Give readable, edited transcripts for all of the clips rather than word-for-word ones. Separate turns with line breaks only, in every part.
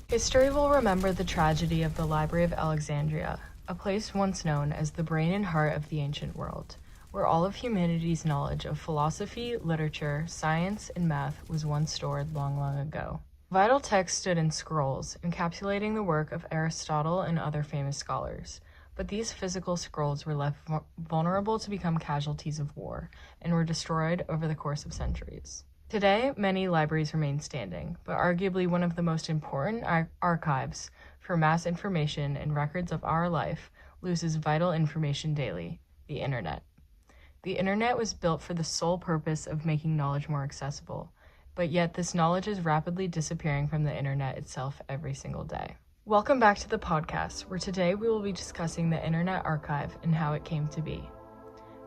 History will remember the tragedy of the Library of Alexandria, a place once known as the brain and heart of the ancient world, where all of humanity's knowledge of philosophy, literature, science, and math was once stored long, long ago. Vital text stood in scrolls, encapsulating the work of Aristotle and other famous scholars. But these physical scrolls were left vulnerable to become casualties of war, and were destroyed over the course of centuries. Today, many libraries remain standing, but arguably one of the most important archives for mass information and records of our life loses vital information daily: the internet. The internet was built for the sole purpose of making knowledge more accessible, but yet this knowledge is rapidly disappearing from the internet itself every single day. Welcome back to the podcast, where today we will be discussing the Internet Archive and how it came to be.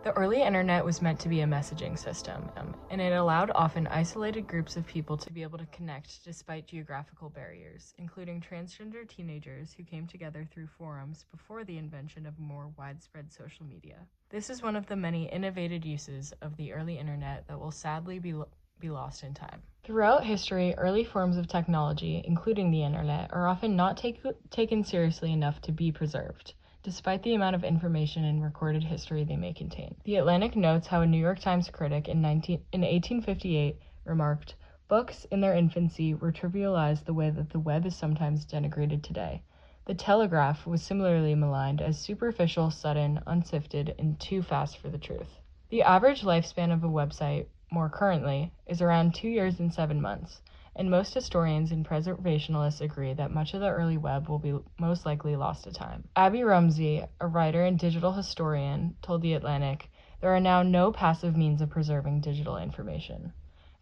The early internet was meant to be a messaging system, and it allowed often isolated groups of people to be able to connect despite geographical barriers, including transgender teenagers who came together through forums before the invention of more widespread social media. This is one of the many innovative uses of the early internet that will sadly be lost in time. Throughout history, early forms of technology, including the internet, are often not taken seriously enough to be preserved, despite the amount of information and recorded history they may contain. The Atlantic notes how a New York Times critic in 1858 remarked, "Books, in their infancy, were trivialized the way that the web is sometimes denigrated today. The telegraph was similarly maligned as superficial, sudden, unsifted, and too fast for the truth." The average lifespan of a website, more currently, is around 2 years and 7 months, and most historians and preservationists agree that much of the early web will be most likely lost to time. Abby Rumsey, a writer and digital historian, told The Atlantic, "There are now no passive means of preserving digital information.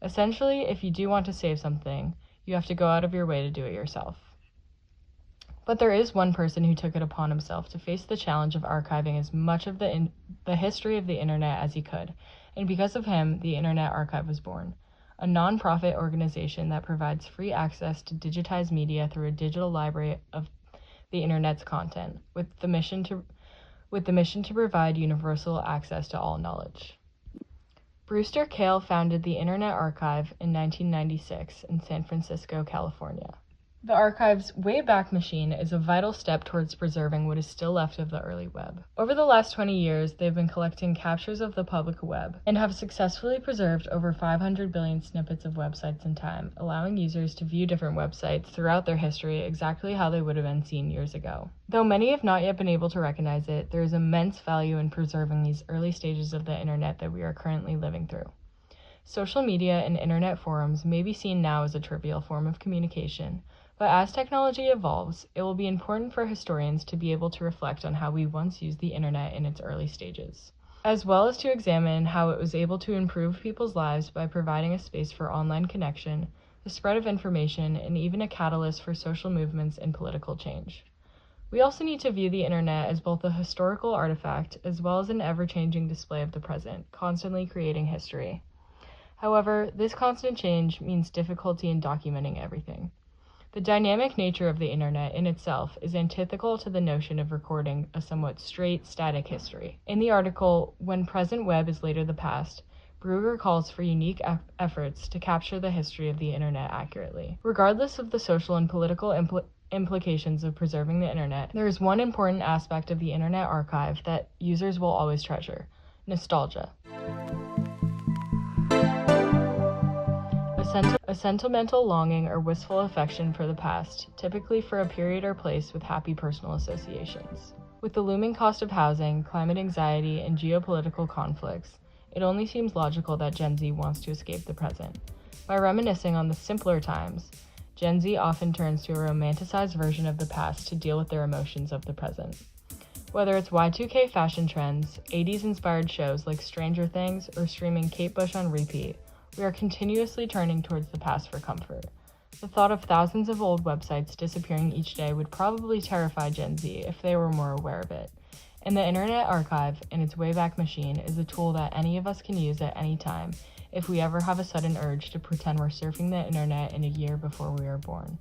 Essentially, if you do want to save something, you have to go out of your way to do it yourself." But there is one person who took it upon himself to face the challenge of archiving as much of the history of the internet as he could, and because of him, the Internet Archive was born, a non-profit organization that provides free access to digitized media through a digital library of the internet's content, with the mission to provide universal access to all knowledge. Brewster Kahle founded the Internet Archive in 1996 in San Francisco, California. The archive's Wayback Machine is a vital step towards preserving what is still left of the early web. Over the last 20 years, they've been collecting captures of the public web and have successfully preserved over 500 billion snippets of websites in time, allowing users to view different websites throughout their history exactly how they would have been seen years ago. Though many have not yet been able to recognize it, there is immense value in preserving these early stages of the internet that we are currently living through. Social media and internet forums may be seen now as a trivial form of communication, but as technology evolves, it will be important for historians to be able to reflect on how we once used the internet in its early stages, as well as to examine how it was able to improve people's lives by providing a space for online connection, the spread of information, and even a catalyst for social movements and political change. We also need to view the internet as both a historical artifact as well as an ever-changing display of the present, constantly creating history. However, this constant change means difficulty in documenting everything. The dynamic nature of the internet in itself is antithetical to the notion of recording a somewhat straight, static history. In the article, "When Present Web is Later the Past," Brugger calls for unique efforts to capture the history of the internet accurately. Regardless of the social and political implications of preserving the internet, there is one important aspect of the Internet Archive that users will always treasure: nostalgia. A sentimental longing or wistful affection for the past, typically for a period or place with happy personal associations. With the looming cost of housing, climate anxiety, and geopolitical conflicts, it only seems logical that Gen Z wants to escape the present. By reminiscing on the simpler times, Gen Z often turns to a romanticized version of the past to deal with their emotions of the present. Whether it's Y2K fashion trends, 80s-inspired shows like Stranger Things, or streaming Kate Bush on repeat, we are continuously turning towards the past for comfort. The thought of thousands of old websites disappearing each day would probably terrify Gen Z if they were more aware of it. And the Internet Archive and its Wayback Machine is a tool that any of us can use at any time if we ever have a sudden urge to pretend we're surfing the internet in a year before we were born.